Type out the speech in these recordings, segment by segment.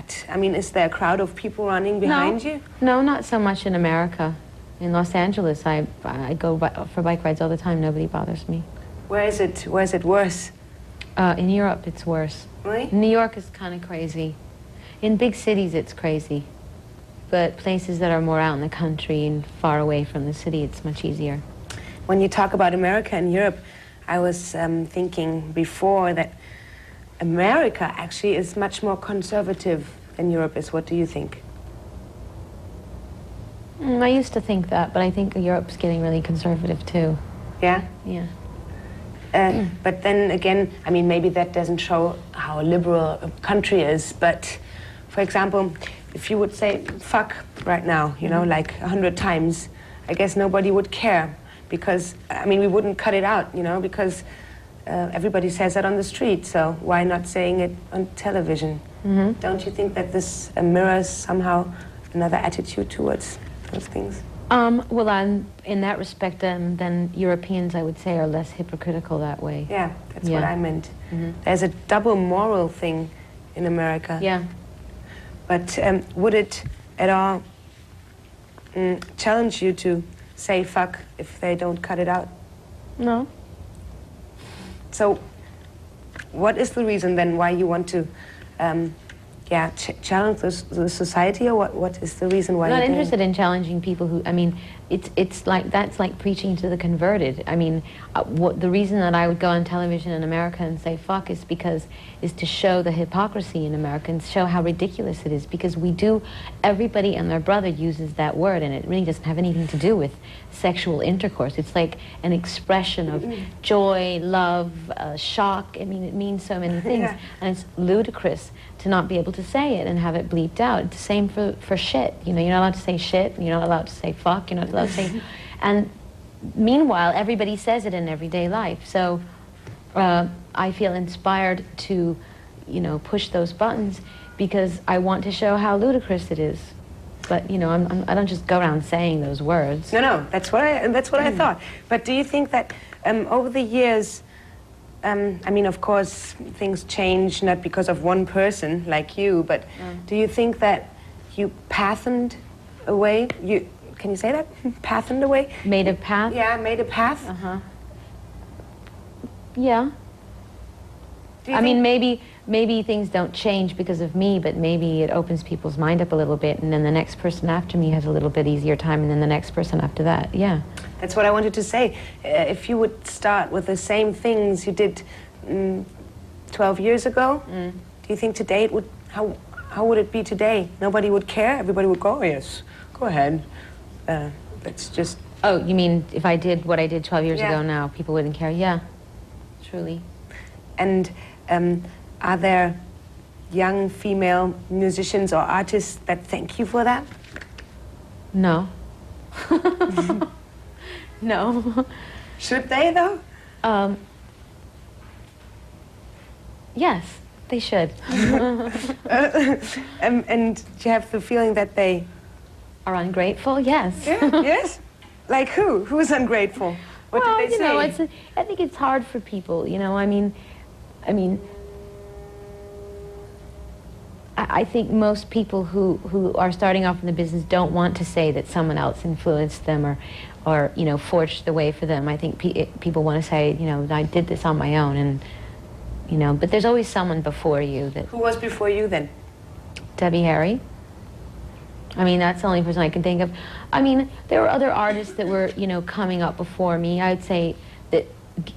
act? I mean, is there a crowd of people running behind you? No, not so much in America. In Los Angeles, I go for bike rides all the time. Nobody bothers me. Where is it worse? In Europe, it's worse. Really? New York is kind of crazy. In big cities, it's crazy. But places that are more out in the country and far away from the city, it's much easier. When you talk about America and Europe, I was thinking before that America actually is much more conservative than Europe is. What do you think? I used to think that, but I think Europe's getting really conservative too. Yeah? Yeah. But then again, I mean, maybe that doesn't show how liberal a country is, but for example, if you would say fuck right now, you know, like 100 times, I guess nobody would care because, I mean, we wouldn't cut it out, you know, because everybody says that on the street, so why not saying it on television? Don't you think that this mirrors somehow another attitude towards those things? Well, in that respect, then Europeans, I would say, are less hypocritical that way. Yeah, that's what I meant. There's a double moral thing in America. Yeah. But would it at all challenge you to say fuck if they don't cut it out? No. So what is the reason then why you want to challenge the society, or what is the reason why I'm not you're interested in challenging people who, I mean, it's like, that's like preaching to the converted. I mean, the reason that I would go on television in America and say fuck is to show the hypocrisy in America and show how ridiculous it is, because everybody and their brother uses that word, and it really doesn't have anything to do with sexual intercourse. It's like an expression of joy, love, shock. I mean, it means so many things, and it's ludicrous to not be able to say it and have it bleeped out. It's the same for shit. You know, you're not allowed to say shit, and you're not allowed to say fuck, you're not allowed to say... And meanwhile, everybody says it in everyday life. So I feel inspired to, you know, push those buttons because I want to show how ludicrous it is. But, you know, I don't just go around saying those words. No, that's what I thought. But do you think that over the years, I mean, of course, things change not because of one person like you, but do you think that you pathened away? Can you say that? Pathened away? Made a path? Yeah, made a path. Yeah. I mean, maybe things don't change because of me, but maybe it opens people's mind up a little bit, and then the next person after me has a little bit easier time, and then the next person after that, yeah. That's what I wanted to say. If you would start with the same things you did 12 years ago, do you think today it would, how would it be today? Nobody would care? Everybody would go, oh, yes, go ahead. That's just... Oh, you mean if I did what I did 12 years ago now, people wouldn't care? Yeah, truly. And are there young female musicians or artists that thank you for that? No. No. Should they, though? Yes, they should. And do you have the feeling that they... Are ungrateful? Yes. Yeah, yes? Like who? Who's ungrateful? What did they say? Well, you know, I think it's hard for people, you know, I mean, I think most people who are starting off in the business don't want to say that someone else influenced them or you know, forged the way for them. I think people want to say, you know, I did this on my own, and, you know, but there's always someone before you that... Who was before you then? Debbie Harry. I mean, that's the only person I can think of. I mean, there were other artists that were, you know, coming up before me, I would say, that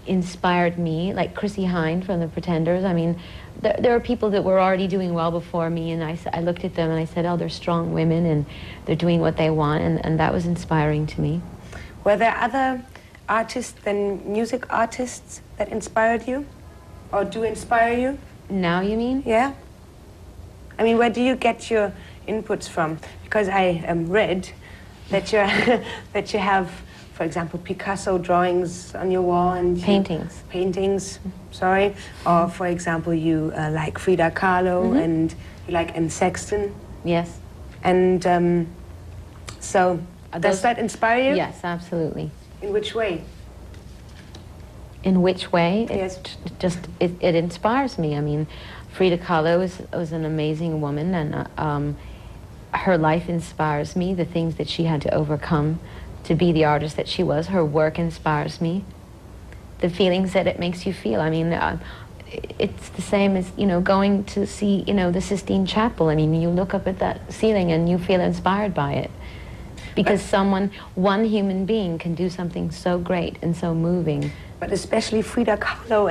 inspired me, like Chrissie Hynde from the Pretenders. I mean, there were people that were already doing well before me, and I looked at them and I said, oh, they're strong women and they're doing what they want, and that was inspiring to me. Were there other artists than music artists that inspired you? Or do inspire you? Now, you mean? Yeah. I mean, where do you get your inputs from? Because I read that you have, for example, Picasso drawings on your wall and paintings. Sorry. Or for example, you like Frida Kahlo and you like Anne Sexton. Yes. And so does that inspire you? Yes, absolutely. In which way? In which way? Yes. It inspires me. I mean, Frida Kahlo was an amazing woman, and her life inspires me, the things that she had to overcome to be the artist that she was. Her work inspires me. The feelings that it makes you feel. I mean, it's the same as, you know, going to see, you know, the Sistine Chapel. I mean, you look up at that ceiling and you feel inspired by it. Because one human being can do something so great and so moving. But especially Frida Kahlo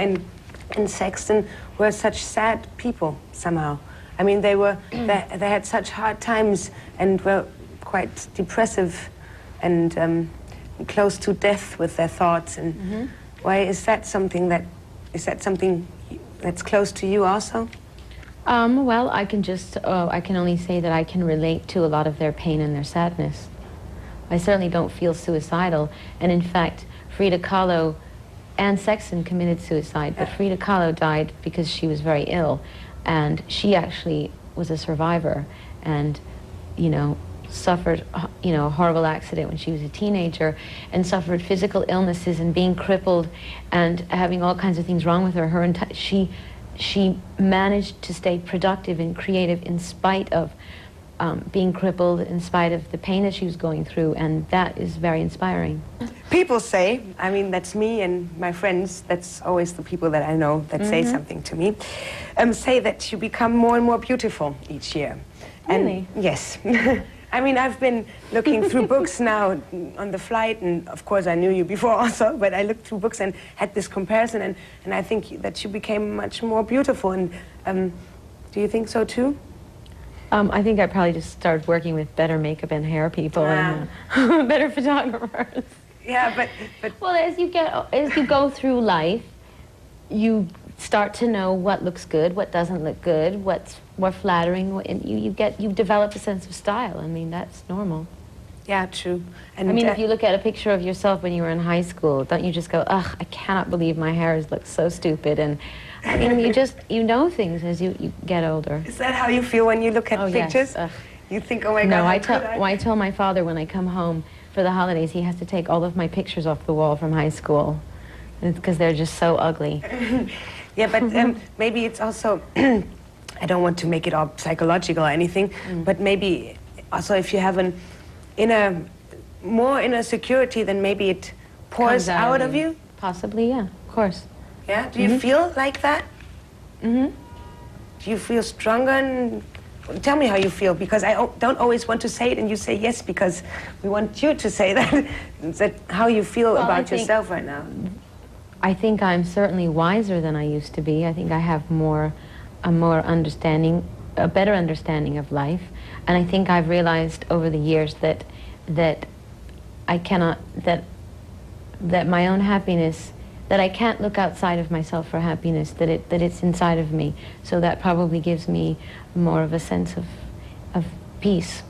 and Sexton were such sad people somehow. I mean, they had such hard times and were quite depressive and close to death with their thoughts. And why is that something that's close to you also? Well, I can only say that I can relate to a lot of their pain and their sadness. I certainly don't feel suicidal, and in fact, Frida Kahlo and Sexton committed suicide, but Frida Kahlo died because she was very ill, and she actually was a survivor, and, you know, suffered, you know, a horrible accident when she was a teenager, and suffered physical illnesses and being crippled and having all kinds of things wrong with her. She managed to stay productive and creative in spite of being crippled, in spite of the pain that she was going through, and that is very inspiring. People say, I mean, that's me and my friends, that's always the people that I know that say something to me, say that you become more and more beautiful each year. Really? And yes. I mean, I've been looking through books now on the flight, and of course I knew you before also, but I looked through books and had this comparison, and I think that you became much more beautiful. And do you think so too? I think I probably just started working with better makeup and hair people and better photographers. Yeah, but well, as you go through life, you start to know what looks good, what doesn't look good, what's more flattering, and you develop a sense of style. I mean, that's normal. Yeah, true. And I mean, if you look at a picture of yourself when you were in high school, don't you just go, ugh, I cannot believe my hair looks so stupid? And I mean, you know things as you get older. Is that how you feel when you look at pictures? Yes. You think, oh my No, God, I tell my father when I come home for the holidays, he has to take all of my pictures off the wall from high school because they're just so ugly. Yeah, but maybe it's also, I don't want to make it all psychological or anything, but maybe also if you have more inner security, then maybe it pours out of you? Possibly, yeah, of course. Yeah? Do you feel like that? Do you feel stronger? And tell me how you feel, because I don't always want to say it and you say yes because we want you to say that. Is that how you feel about yourself right now? I think I'm certainly wiser than I used to be. I think I have a better understanding of life. And I think I've realized over the years that my own happiness, that I can't look outside of myself for happiness, that it's inside of me. So that probably gives me more of a sense of peace.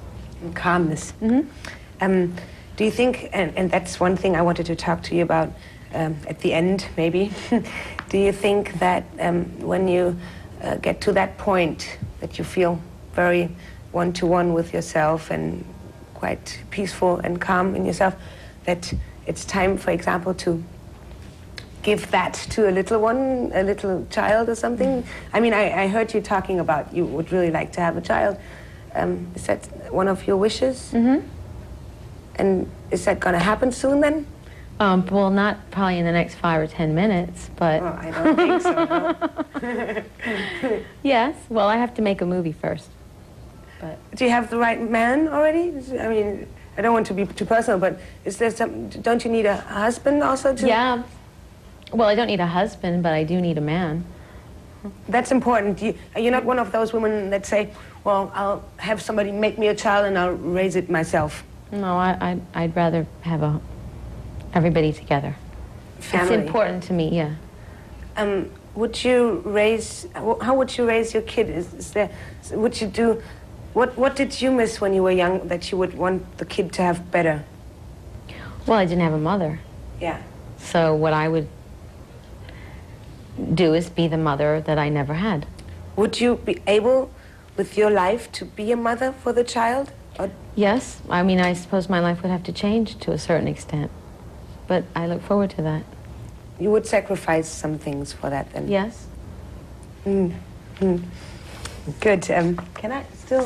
And calmness. Do you think, and that's one thing I wanted to talk to you about at the end, maybe. Do you think that when you get to that point that you feel very one-to-one with yourself and quite peaceful and calm in yourself, that it's time, for example, to give that to a little child or something? I mean, I heard you talking about you would really like to have a child. Is that one of your wishes? And is that going to happen soon then? Well, not probably in the next 5 or 10 minutes, but... Oh, I don't think so, no. Yes, well, I have to make a movie first. But do you have the right man already? I mean, I don't want to be too personal, but is there don't you need a husband also to... Yeah. Well, I don't need a husband, but I do need a man. That's important. You're not one of those women that say, well, I'll have somebody make me a child and I'll raise it myself. No, I'd rather have everybody together. Family. It's important to me, yeah. How would you raise your kid? What did you miss when you were young that you would want the kid to have better? Well, I didn't have a mother. Yeah. So what I would do is be the mother that I never had. Would you be able, with your life, to be a mother for the child? Or? Yes. I mean, I suppose my life would have to change to a certain extent. But I look forward to that. You would sacrifice some things for that then? Yes. Good. Can I still